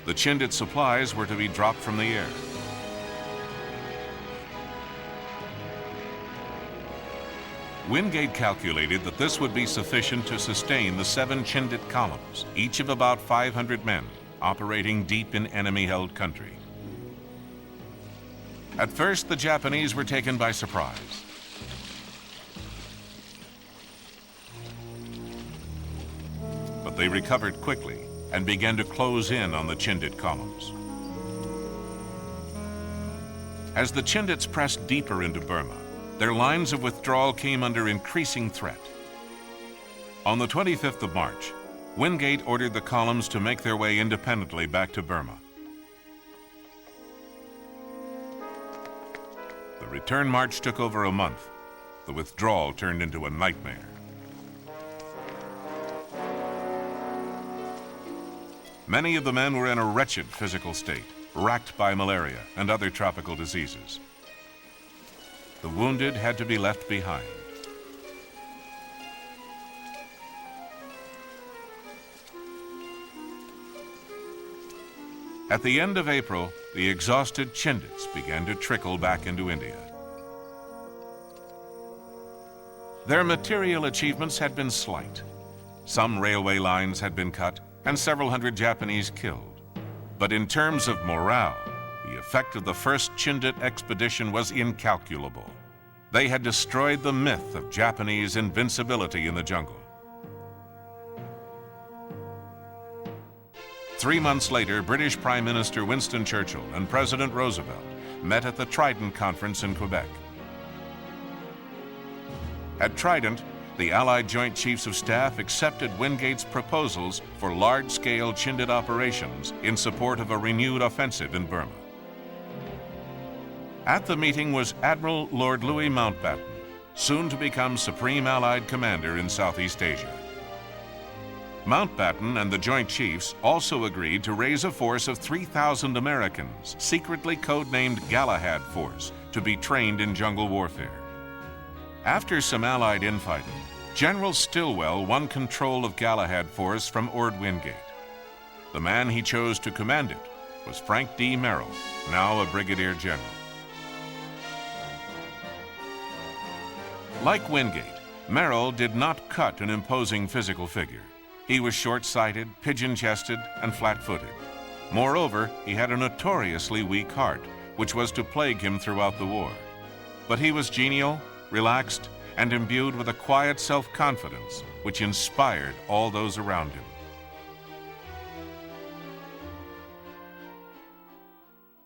The Chindit supplies were to be dropped from the air. Wingate calculated that this would be sufficient to sustain the 7 Chindit columns, each of about 500 men, operating deep in enemy-held country. At first, the Japanese were taken by surprise. But they recovered quickly and began to close in on the Chindit columns. As the Chindits pressed deeper into Burma, their lines of withdrawal came under increasing threat. On the 25th of March, Wingate ordered the columns to make their way independently back to Burma. The return march took over a month. The withdrawal turned into a nightmare. Many of the men were in a wretched physical state, racked by malaria and other tropical diseases. The wounded had to be left behind. At the end of April, the exhausted Chindits began to trickle back into India. Their material achievements had been slight. Some railway lines had been cut and several hundred Japanese killed. But in terms of morale, the effect of the first Chindit expedition was incalculable. They had destroyed the myth of Japanese invincibility in the jungle. 3 months later, British Prime Minister Winston Churchill and President Roosevelt met at the Trident Conference in Quebec. At Trident, the Allied Joint Chiefs of Staff accepted Wingate's proposals for large-scale Chindit operations in support of a renewed offensive in Burma. At the meeting was Admiral Lord Louis Mountbatten, soon to become Supreme Allied Commander in Southeast Asia. Mountbatten and the Joint Chiefs also agreed to raise a force of 3,000 Americans, secretly codenamed Galahad Force, to be trained in jungle warfare. After some Allied infighting, General Stilwell won control of Galahad Force from Ord Wingate. The man he chose to command it was Frank D. Merrill, now a brigadier general. Like Wingate, Merrill did not cut an imposing physical figure. He was short-sighted, pigeon-chested, and flat-footed. Moreover, he had a notoriously weak heart, which was to plague him throughout the war. But he was genial, relaxed, and imbued with a quiet self-confidence which inspired all those around him.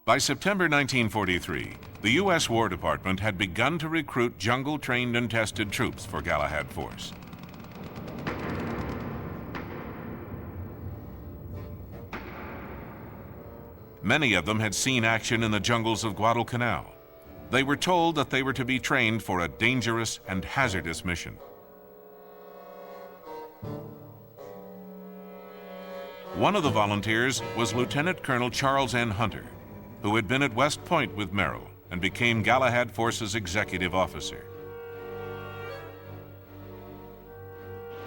By September 1943, the U.S. War Department had begun to recruit jungle-trained and tested troops for Galahad Force. Many of them had seen action in the jungles of Guadalcanal. They were told that they were to be trained for a dangerous and hazardous mission. One of the volunteers was Lieutenant Colonel Charles N. Hunter, who had been at West Point with Merrill and became Galahad Force's executive officer.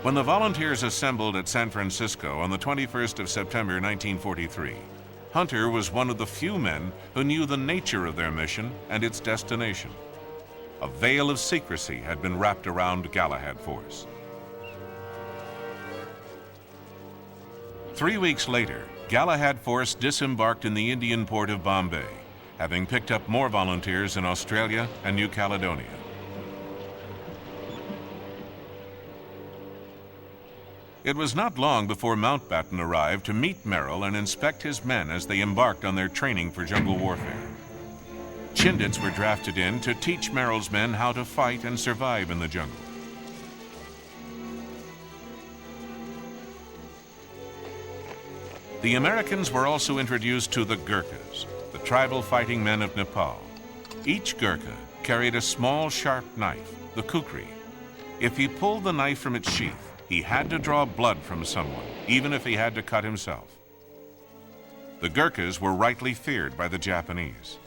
When the volunteers assembled at San Francisco on the 21st of September 1943, Hunter was one of the few men who knew the nature of their mission and its destination. A veil of secrecy had been wrapped around Galahad Force. 3 weeks later, Galahad Force disembarked in the Indian port of Bombay, having picked up more volunteers in Australia and New Caledonia. It was not long before Mountbatten arrived to meet Merrill and inspect his men as they embarked on their training for jungle warfare. Chindits were drafted in to teach Merrill's men how to fight and survive in the jungle. The Americans were also introduced to the Gurkhas, the tribal fighting men of Nepal. Each Gurkha carried a small sharp knife, the kukri. If he pulled the knife from its sheath, he had to draw blood from someone, even if he had to cut himself. The Gurkhas were rightly feared by the Japanese.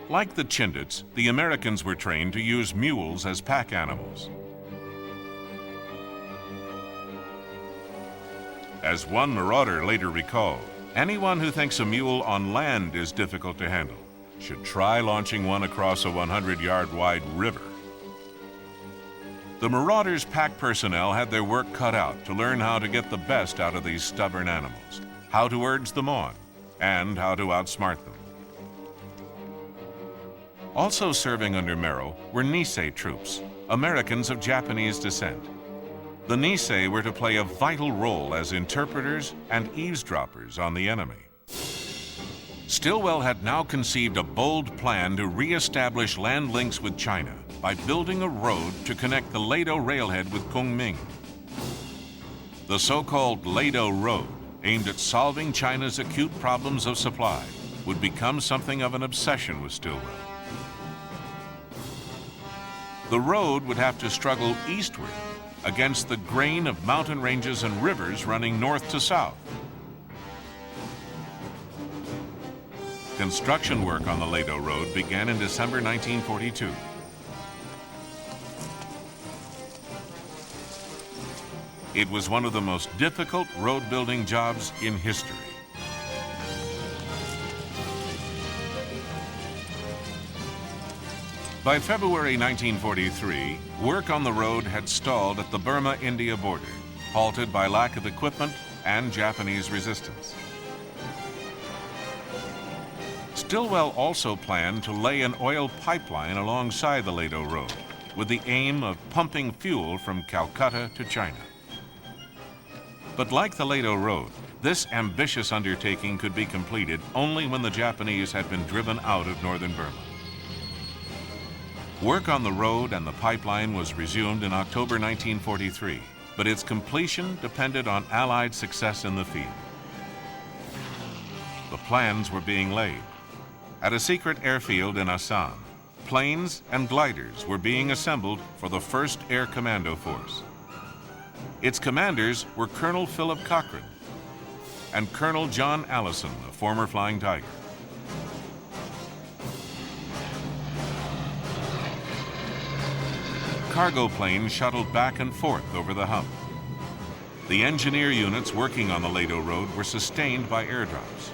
Like the Chindits, the Americans were trained to use mules as pack animals. As one marauder later recalled, anyone who thinks a mule on land is difficult to handle should try launching one across a 100-yard wide river. The Marauders' pack personnel had their work cut out to learn how to get the best out of these stubborn animals, how to urge them on, and how to outsmart them. Also serving under Merrill were Nisei troops, Americans of Japanese descent. The Nisei were to play a vital role as interpreters and eavesdroppers on the enemy. Stillwell had now conceived a bold plan to re-establish land links with China by building a road to connect the Lado railhead with Kunming. The so-called Lado Road, aimed at solving China's acute problems of supply, would become something of an obsession with Stillwell. The road would have to struggle eastward against the grain of mountain ranges and rivers running north to south. Construction work on the Lado Road began in December 1942. It was one of the most difficult road building jobs in history. By February 1943, work on the road had stalled at the Burma-India border, halted by lack of equipment and Japanese resistance. Stillwell also planned to lay an oil pipeline alongside the Lado Road, with the aim of pumping fuel from Calcutta to China. But like the Lado Road, this ambitious undertaking could be completed only when the Japanese had been driven out of northern Burma. Work on the road and the pipeline was resumed in October 1943, but its completion depended on Allied success in the field. The plans were being laid. At a secret airfield in Assam, planes and gliders were being assembled for the 1st Air Commando Force. Its commanders were Colonel Philip Cochrane and Colonel John Allison, a former Flying Tiger. Cargo planes shuttled back and forth over the hump. The engineer units working on the Lado Road were sustained by airdrops.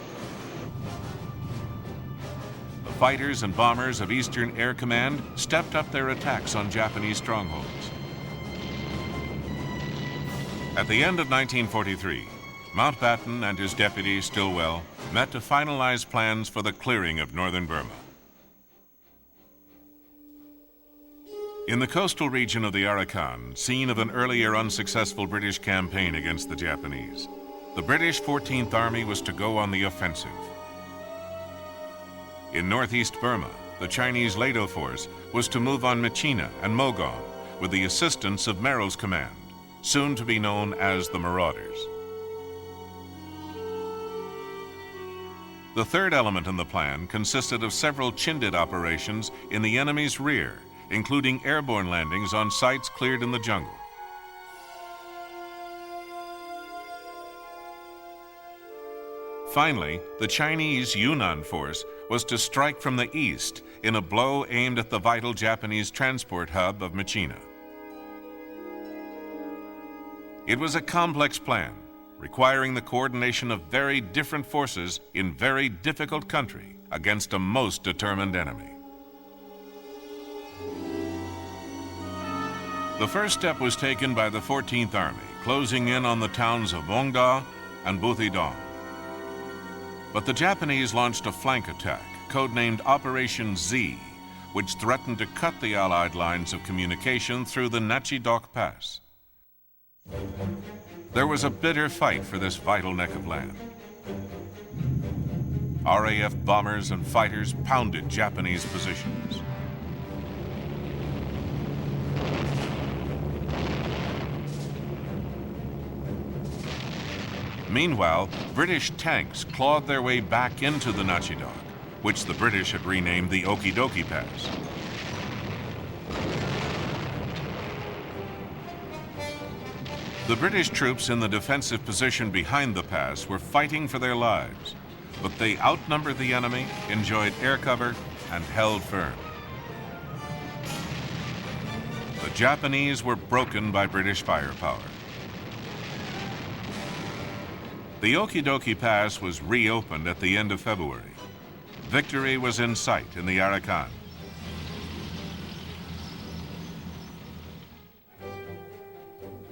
The fighters and bombers of Eastern Air Command stepped up their attacks on Japanese strongholds. At the end of 1943, Mountbatten and his deputy, Stillwell, met to finalize plans for the clearing of northern Burma. In the coastal region of the Arakan, scene of an earlier unsuccessful British campaign against the Japanese, the British 14th Army was to go on the offensive. In northeast Burma, the Chinese Lado Force was to move on Myitkyina and Mogong with the assistance of Merrill's command, soon to be known as the Marauders. The third element in the plan consisted of several Chindit operations in the enemy's rear, including airborne landings on sites cleared in the jungle. Finally, the Chinese Yunnan force was to strike from the east in a blow aimed at the vital Japanese transport hub of Myitkyina. It was a complex plan, requiring the coordination of very different forces in very difficult country against a most determined enemy. The first step was taken by the 14th Army, closing in on the towns of Mongda and Buthidaung. But the Japanese launched a flank attack, codenamed Operation Z, which threatened to cut the Allied lines of communication through the Nachidok Pass. There was a bitter fight for this vital neck of land. RAF bombers and fighters pounded Japanese positions. Meanwhile, British tanks clawed their way back into the Nachidok, which the British had renamed the Okidoki Pass. The British troops in the defensive position behind the pass were fighting for their lives, but they outnumbered the enemy, enjoyed air cover, and held firm. The Japanese were broken by British firepower. The Okidoki Pass was reopened at the end of February. Victory was in sight in the Arakan.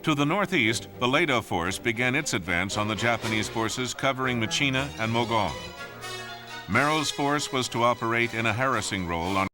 To the northeast, the Lado Force began its advance on the Japanese forces covering Machina and Mogong. Merrill's force was to operate in a harassing role on